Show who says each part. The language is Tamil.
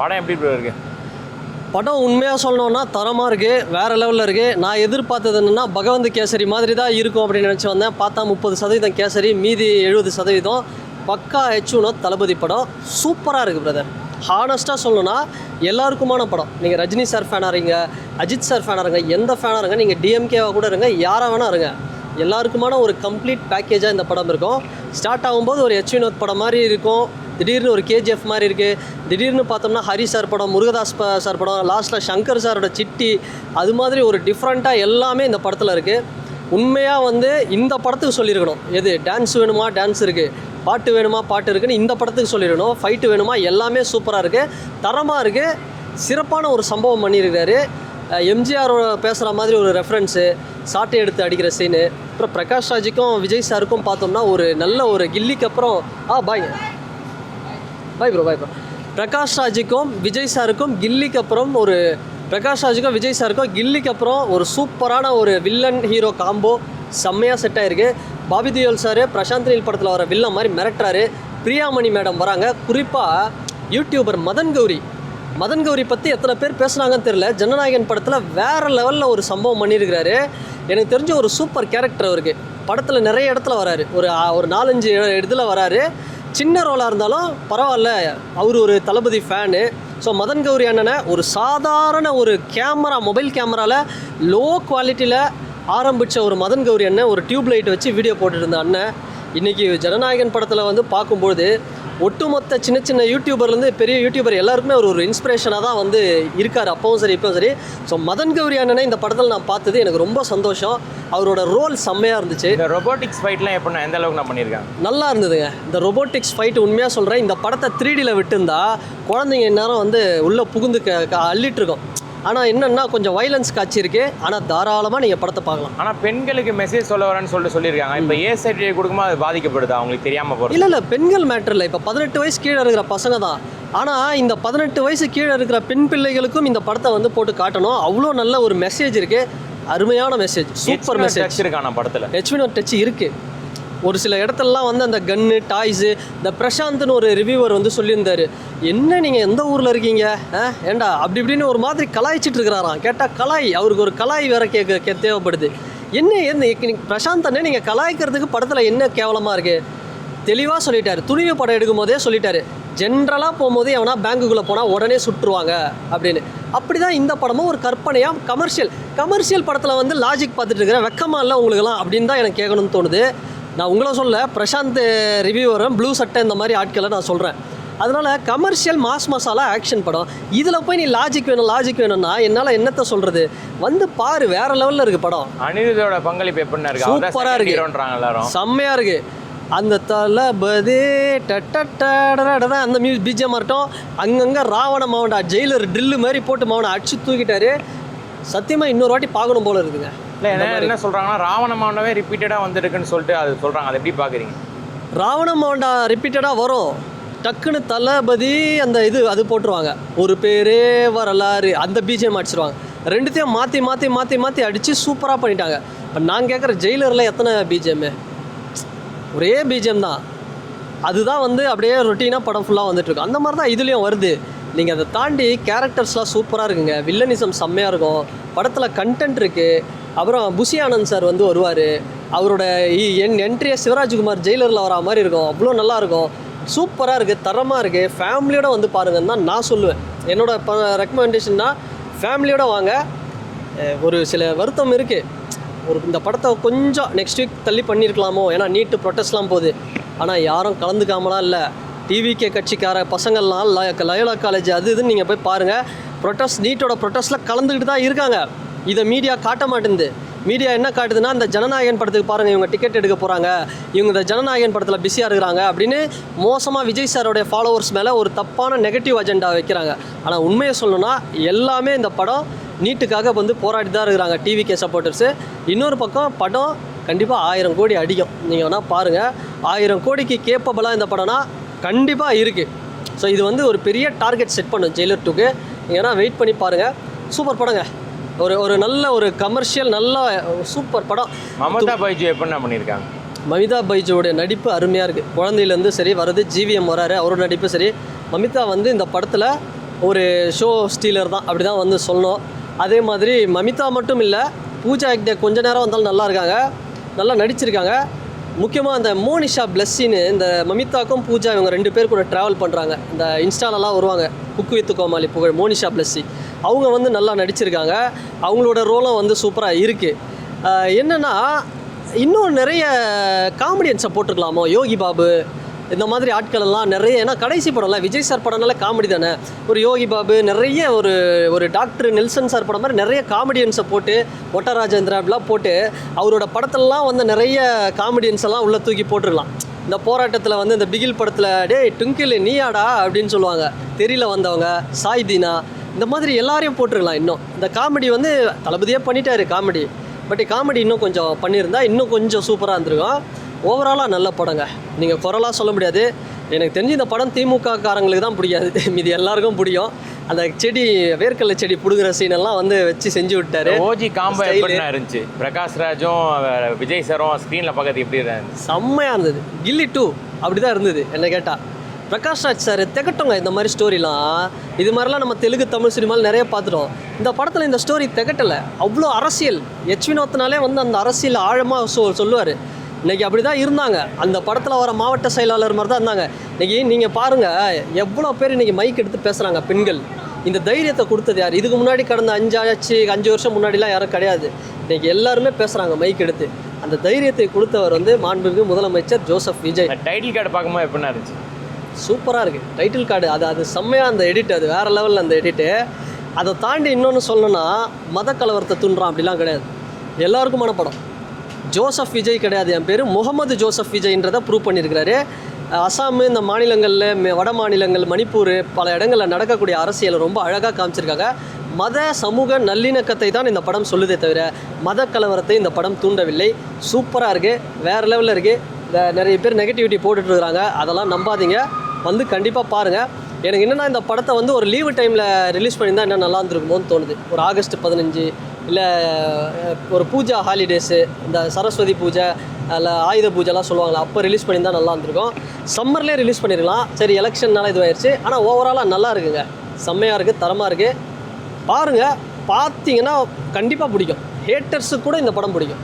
Speaker 1: படம் எப்படி ப்ரோ இருக்கு?
Speaker 2: படம் உண்மையாக சொல்லணுன்னா தரமாக இருக்குது, வேறு லெவலில் இருக்குது. நான் எதிர்பார்த்தது என்னென்னா பகவந்த் கேசரி மாதிரி தான் இருக்கும் அப்படின்னு நினச்சி வந்தேன். பார்த்தா 30% கேசரி, மீதி 70% பக்கா ஹெச்னோ தளபதி படம். சூப்பராக இருக்குது பிரதர். ஹானஸ்ட்டாக சொல்லணுன்னா எல்லாருக்குமான படம். நீங்கள் ரஜினி சார் ஃபேனாக இருங்க, அஜித் சார் ஃபேனாக இருங்க, எந்த ஃபேனாக இருங்க, நீங்கள் டிஎம்கேவாக கூட இருங்க, யாராக வேணா இருங்க, எல்லாருக்குமான ஒரு கம்ப்ளீட் பேக்கேஜாக இந்த படம் இருக்கும். ஸ்டார்ட் ஆகும்போது ஒரு ஹெச் வினோத் படம் மாதிரி இருக்கும், திடீர்னு ஒரு கேஜிஎஃப் மாதிரி இருக்குது, திடீர்னு பார்த்தோம்னா ஹரி சார் படம், முருகதாஸ் சார் படம், லாஸ்ட்டில் சங்கர் சாரோட சிட்டி, அது மாதிரி ஒரு டிஃப்ரெண்ட்டாக எல்லாமே இந்த படத்தில் இருக்குது. உண்மையாக வந்து இந்த படத்துக்கு சொல்லியிருக்கணும், எது டான்ஸ் வேணுமா டான்ஸ் இருக்குது, பாட்டு வேணுமா பாட்டு இருக்குதுன்னு இந்த படத்துக்கு சொல்லியிருக்கணும். ஃபைட்டு வேணுமா எல்லாமே சூப்பராக இருக்குது, தரமாக இருக்குது. சிறப்பான ஒரு சம்பவம் பண்ணியிருக்காரு. எம்ஜிஆர் பேசுகிற மாதிரி ஒரு ரெஃபரன்ஸு, சாட்டை எடுத்து அடிக்கிற சீனு. அப்புறம் பிரகாஷ் ராஜுக்கும் விஜய் சாருக்கும் பார்த்தோம்னா ஒரு நல்ல ஒரு கில்லிக்கு அப்புறம் பாய் ப்ரோ பிரகாஷ் ராஜுக்கும் விஜய் சாருக்கும் கில்லிக்கு அப்புறம் ஒரு விஜய் சாருக்கும் கில்லிக்கு அப்புறம் ஒரு சூப்பரான ஒரு வில்லன் ஹீரோ காம்போ செம்மையாக செட் ஆகிருக்கு. பாபி தியோல் சார் பிரசாந்த் நீல் படத்தில் வர வில்லன் மாதிரி மிரட்டுறாரு. பிரியாமணி மேடம் வராங்க. குறிப்பாக யூடியூபர் மதன் கௌரி பற்றி எத்தனை பேர் பேசுனாங்கன்னு தெரியல. ஜனநாயகன் படத்தில் வேறு லெவலில் ஒரு சம்பவம் பண்ணியிருக்கிறாரு. எனக்கு தெரிஞ்ச ஒரு சூப்பர் கேரக்டர் அவருக்கு. படத்தில் நிறைய இடத்துல வராரு, ஒரு 4-5 இடத்துல வராரு. சின்ன ரோலாக இருந்தாலும் பரவாயில்ல, அவர் ஒரு தளபதி ஃபேனு. ஸோ மதன் கௌரி அண்ணனை ஒரு சாதாரண ஒரு மொபைல் கேமராவில் லோ குவாலிட்டியில் ஆரம்பித்த ஒரு மதன் கௌரி அண்ணன் ஒரு டியூப் லைட் வச்சு வீடியோ போட்டுட்டு இருந்த அண்ணன் இன்றைக்கி ஜனநாயகன் படத்தில் வந்து பார்க்கும்போது ஒட்டுமொத்த சின்ன யூடியூபர்லேருந்து பெரிய யூடியூபர் எல்லாருக்குமே ஒரு இன்ஸ்பிரேஷனாக தான் வந்து இருக்கார், அப்பவும் சரி இப்போவும் சரி. ஸோ மதன் கௌரி அண்ணனை இந்த படத்தில் நான் பார்த்தது எனக்கு ரொம்ப சந்தோஷம். அவரோட ரோல் செம்மையாக இருந்துச்சு.
Speaker 1: இந்த ரொபோட்டிக்ஸ் ஃபைட்லாம் எப்படின்னா எந்த அளவுக்கு நான் பண்ணியிருக்கேன்,
Speaker 2: நல்லா இருந்ததுங்க. இந்த ரொபோட்டிக்ஸ் ஃபைட்டு உண்மையாக சொல்கிறேன், இந்த படத்தை 3Dயில் விட்டுருந்தா குழந்தைங்க இந்நேரம் வந்து உள்ளே புகுந்து அள்ளிட்டுருக்கோம். ஆனால் என்னென்னா கொஞ்சம் வைலன்ஸ் காட்சி இருக்குது. ஆனால் தாராளமாக நீங்கள் படத்தை பார்க்கலாம்.
Speaker 1: ஆனால் பெண்களுக்கு மெசேஜ் சொல்ல வரேன்னு சொல்லியிருக்காங்க. இப்போ ஏ சர்டிஃபிகேட் கொடுக்கும்போது அது பாதிக்கப்படுதா அவங்களுக்கு தெரியாமல் போகிறது?
Speaker 2: இல்லை பெண்கள் மேட்டர் இல்லை. இப்போ 18 வயசு கீழே இருக்கிற பசங்க தான். ஆனால் இந்த 18 வயசு கீழே இருக்கிற பெண் பிள்ளைகளுக்கும் இந்த படத்தை வந்து போட்டு காட்டணும். அவ்வளோ நல்ல ஒரு மெசேஜ் இருக்குது, அருமையான மெசேஜ், சூப்பர் மெசேஜ்
Speaker 1: இருக்கான படத்தில்.
Speaker 2: ஹெச்வினோ டச் இருக்குது. ஒரு சில இடத்துலலாம் வந்து அந்த கன்னு டாய்ஸு, இந்த பிரசாந்த்னு ஒரு ரிவ்யூவர் வந்து சொல்லியிருந்தார், என்ன நீங்கள் எந்த ஊரில் இருக்கீங்க ஏண்டா அப்படி இப்படின்னு ஒரு மாதிரி கலாய்ச்சிட்டு இருக்கிறாராம். கேட்டால் அவருக்கு ஒரு கலாய் வேற தேவைப்படுது. என்ன பிரசாந்த் அண்ணே நீங்கள் கலாய்க்கிறதுக்கு படத்தில் என்ன கேவலமாக இருக்குது? தெளிவாக சொல்லிட்டார். துணிவு படம் எடுக்கும் போதே சொல்லிட்டார், ஜென்ரலாக போகும்போது எவனா பேங்குக்குள்ளே போனால் உடனே சுட்டுருவாங்க அப்படின்னு. அப்படி தான் இந்த படமும் ஒரு கற்பனையாக கமர்ஷியல் படத்தில் வந்து லாஜிக் பார்த்துட்டு இருக்கிறேன், வெக்கமாக இல்லை உங்களுக்குலாம் அப்படின்னு தான் எனக்கு கேட்கணும்னு தோணுது. நான் உங்களை சொல்ல, பிரசாந்த் ரிவ்யூவரும் ப்ளூ சட்டை இந்த மாதிரி ஆட்களை நான் சொல்கிறேன். அதனால் கமர்ஷியல் மாஸ் மசாலா ஆக்ஷன் படம், இதில் போய் நீ லாஜிக் வேணும்னா என்னால் என்னத்தை சொல்கிறது? வந்து பாரு, வேறு லெவலில் இருக்குது படம்.
Speaker 1: அனிருத்தோட பங்களிப்பு எப்படின்னா இருக்குது?
Speaker 2: சூப்பராக இருக்குது, செம்மையாக இருக்குது. அந்த தளபதி அந்த பிஜிஎம் மாட்டோம். அங்கங்கே ராவண மாவண்டா ஜெயிலர் ட்ரில்லு மாதிரி போட்டு மாவனை அடிச்சு தூக்கிட்டாரு. சத்தியமாக இன்னொரு வாட்டி பார்க்கணும் போல இருக்குங்க.
Speaker 1: இல்லை என்ன சொல்கிறாங்கன்னா ராவண மாவண்டவே ரிப்பீட்டடாக வந்துருக்குன்னு சொல்லிட்டு அது சொல்கிறாங்க. அதை எப்படி பார்க்குறீங்க?
Speaker 2: ராவண மாவண்டா ரிப்பீட்டடாக வரும், டக்குன்னு தளபதி அந்த அது போட்டுருவாங்க, ஒரு பேரே வரலாறு, அந்த பிஜிஎம் அடிச்சிருவாங்க. ரெண்டுத்தையும் மாற்றி அடித்து சூப்பராக பண்ணிட்டாங்க. இப்போ நான் கேட்குற ஜெயிலரில் எத்தனை பிஜிஎம்மு? ஒரே பிஜிஎம் தான். அதுதான் வந்து அப்படியே ரொட்டீனாக படம் ஃபுல்லாக வந்துட்டுருக்கு. அந்த மாதிரி தான் இதுலேயும் வருது. நீங்கள் அதை தாண்டி கேரக்டர்ஸ்லாம் சூப்பராக இருக்குங்க, வில்லனிசம் செம்மையாக இருக்கும், படத்தில் கண்டென்ட் இருக்குது. அப்புறம் புஷி ஆனந்த் சார் வந்து வருவார், அவரோட என்ட்ரியை சிவராஜ்குமார் ஜெயிலரில் வரா மாதிரி இருக்கும், அவ்வளோ நல்லாயிருக்கும், சூப்பராக இருக்குது, தரமாக இருக்குது. ஃபேமிலியோடு வந்து பாருங்கன்னு தான் நான் சொல்லுவேன். என்னோடய ரெக்கமெண்டேஷன்னா ஃபேமிலியோடு வாங்க. ஒரு சில வருத்தம் இருக்குது, இந்த படத்தை கொஞ்சம் நெக்ஸ்ட் வீக் தள்ளி பண்ணியிருக்கலாமோ, ஏன்னா நீட்டு ப்ரொட்டஸ்ட்லாம் போகுது. ஆனால் யாரும் கலந்துக்காமலாம் இல்லை. டிவிகே கட்சிக்கார பசங்கள்லாம் லயோலா காலேஜ் அது இதுன்னு நீங்கள் போய் பாருங்கள், நீட்டோட ப்ரொட்டஸ்ட்டில் கலந்துக்கிட்டு தான் இருக்காங்க. இதை மீடியா காட்ட மாட்டேங்குது. மீடியா என்ன காட்டுதுன்னா, இந்த ஜனநாயகன் படத்துக்கு பாருங்கள், இவங்க டிக்கெட் எடுக்க போகிறாங்க, இவங்க இந்த ஜனநாயகன் படத்தில் பிஸியாக இருக்கிறாங்க அப்படின்னு மோசமாக விஜய் சாரோடைய ஃபாலோவர்ஸ் மேலே ஒரு தப்பான நெகட்டிவ் அஜெண்டா வைக்கிறாங்க. ஆனால் உண்மையை சொல்லணும்னா எல்லாமே இந்த படம் நீட்டுக்காக வந்து போராடி தான் இருக்கிறாங்க டிவிகே சப்போர்ட்டர்ஸு. இன்னொரு பக்கம் படம் கண்டிப்பாக 1000 கோடி அடிக்கும். நீங்கள் வேணால் பாருங்கள், 1000 கோடிக்கு கேப்பபலாக இந்த படம்னா கண்டிப்பாக இருக்குது. ஸோ இது வந்து ஒரு பெரிய டார்கெட் செட் பண்ணும் ஜெயிலர் 2க்கு. நீங்கள் வெயிட் பண்ணி பாருங்கள், சூப்பர் படங்க. ஒரு நல்ல ஒரு கமர்ஷியல் நல்ல சூப்பர் படம்.
Speaker 1: மமிதா பைஜு எப்படின்னா பண்ணியிருக்காங்க?
Speaker 2: மமிதா பைஜுவோடைய நடிப்பு அருமையாக இருக்குது. குழந்தையிலேருந்து சரி வருது, ஜிவிஎம் வராரு, அவரோட நடிப்பு சரி. மமிதா வந்து இந்த படத்தில் ஒரு ஷோ ஸ்டீலர் தான், அப்படி தான் வந்து சொல்லணும். அதே மாதிரி மமிதா மட்டும் இல்லை, பூஜா ஹெக்டே கொஞ்ச நேரம் வந்தாலும் நல்லா இருக்காங்க, நல்லா நடிச்சிருக்காங்க. முக்கியமாக அந்த மோனிஷா பிளஸ்ஸின்னு இந்த மமிதாக்கும் பூஜா இவங்க 2 பேர் கூட ட்ராவல் பண்ணுறாங்க. இந்த இன்ஸ்டாலலாம் வருவாங்க, குக்கு வித்து கோமாளி புகழ் மோனிஷா பிளஸ்ஸி. அவங்க வந்து நல்லா நடிச்சிருக்காங்க. அவங்களோட ரோலும் வந்து சூப்பராக இருக்குது. என்னென்னா இன்னும் நிறைய காமெடியன்ஸை போட்டிருக்கலாமோ, யோகி பாபு இந்த மாதிரி ஆட்கள் எல்லாம் நிறைய. ஏன்னா கடைசி படம்ல விஜய் சார் படம்னால காமெடி தானே. ஒரு யோகி பாபு, நிறைய ஒரு டாக்டர் நெல்சன் சார் படம் மாதிரி நிறைய காமெடியன்ஸை போட்டு, ஒட்ட ராஜேந்திரா அப்படிலாம் போட்டு அவரோட படத்திலலாம் வந்து நிறைய காமெடியன்ஸ் எல்லாம் உள்ளே தூக்கி போட்டுருக்கலாம். இந்த போராட்டத்தில் வந்து இந்த பிகில் படத்தில் டேய் டுங்கில் நீயாடா அப்படின்னு சொல்லுவாங்க, தெரியல வந்தவங்க, சாய் தீனா, இந்த மாதிரி எல்லாரையும் போட்டுருக்கலாம். இன்னும் இந்த காமெடி வந்து தளபதியே பண்ணிட்டாரு காமெடி, பட் காமெடி இன்னும் கொஞ்சம் பண்ணியிருந்தா இன்னும் கொஞ்சம் சூப்பராக இருந்திருக்கும். ஓவராலாக நல்ல படங்க, நீங்கள் குரலாக சொல்ல முடியாது. எனக்கு தெரிஞ்சு இந்த படம் திமுக காரங்களுக்கு தான் பிடிக்காது, மீதி எல்லாருக்கும் பிடிக்கும். அந்த செடி வேர்க்கடலை செடி பிடுங்குற சீனெல்லாம் வந்து வச்சு செஞ்சு விட்டாரு.
Speaker 1: ஓஜி காம்போ எப்படின்னா இருந்துச்சு, பிரகாஷ் ராஜும் விஜய் சாரும் ஸ்க்ரீனில் பார்க்கறது எப்படி இருந்துச்சு?
Speaker 2: செம்மையாக இருந்தது. கில்லி 2 அப்படி தான் இருந்தது என்ன கேட்டால். பிரகாஷ் ராஜ் சார் திகட்டுங்க இந்த மாதிரி ஸ்டோரிலாம். இது மாதிரிலாம் நம்ம தெலுங்கு தமிழ் சினிமாவில் நிறைய பார்த்துட்டோம். இந்த படத்தில் இந்த ஸ்டோரி திகட்டலை. அவ்வளோ அரசியல், எச் வினோத்னாலே வந்து அந்த அரசியல் ஆழமாக சொல்லுவார். இன்றைக்கி அப்படி தான் இருந்தாங்க. அந்த படத்தில் வர மாவட்ட செயலாளர் மாதிரி தான் இருந்தாங்க. இன்றைக்கி நீங்கள் பாருங்கள், எவ்வளோ பேர் இன்றைக்கி மைக் எடுத்து பேசுகிறாங்க பெண்கள். இந்த தைரியத்தை கொடுத்தது யார்? இதுக்கு முன்னாடி கடந்த 5 வருஷம் முன்னாடிலாம் யாரும் கிடையாது. இன்றைக்கி எல்லாருமே பேசுகிறாங்க மைக் எடுத்து. அந்த தைரியத்தை கொடுத்தவர் வந்து மாண்புமிகு முதலமைச்சர் ஜோசப் விஜய்.
Speaker 1: டைட்டில் கார்டு பார்க்கும்போது எப்படின்னா இருந்துச்சு?
Speaker 2: சூப்பராக இருக்குது டைட்டில் கார்டு. அது செம்மையாக அந்த எடிட், அது வேறு லெவலில் அந்த எடிட்டு. அதை தாண்டி இன்னொன்று சொல்லணும்னா, மத கலவரத்தை தூண்டுறான் அப்படிலாம் கிடையாது. எல்லாருக்குமான படம். ஜோசப் விஜய் கிடையாது, என் பேர் முகமது ஜோசப் விஜய்ன்றதை ப்ரூவ் பண்ணியிருக்கிறாரு. அசாம், இந்த மாநிலங்களில், வட மாநிலங்கள், மணிப்பூர், பல இடங்களில் நடக்கக்கூடிய அரசியலை ரொம்ப அழகாக காமிச்சிருக்காங்க. மத சமூக நல்லிணக்கத்தை தான் இந்த படம் சொல்லுதே தவிர மத கலவரத்தை இந்த படம் தூண்டவில்லை. சூப்பராக இருக்குது, வேறு லெவலில் இருக்குது. நிறைய பேர் நெகட்டிவிட்டி போட்டுட்ருக்குறாங்க, அதெல்லாம் நம்பாதீங்க, வந்து கண்டிப்பாக பாருங்கள். எனக்கு என்னென்னா இந்த படத்தை வந்து ஒரு லீவு டைமில் ரிலீஸ் பண்ணியிருந்தால் என்ன நல்லா இருந்திருக்குமோன்னு தோணுது. ஒரு ஆகஸ்ட் 15 இல்லை ஒரு பூஜா ஹாலிடேஸு, இந்த சரஸ்வதி பூஜை அதில் ஆயுத பூஜைலாம் சொல்லுவாங்களா, அப்போ ரிலீஸ் பண்ணியிருந்தால் நல்லா இருந்திருக்கும். சம்மர்லேயே ரிலீஸ் பண்ணியிருக்கலாம். சரி, எலெக்ஷன்னால இதுவாயிருச்சு. ஆனால் ஓவராலாக நல்லா இருக்குங்க, செம்மையாக இருக்குது, தரமாக இருக்குது. பாருங்கள், பார்த்தீங்கன்னா கண்டிப்பாக பிடிக்கும். ஹேட்டர்ஸுக்கு கூட இந்த படம் பிடிக்கும்.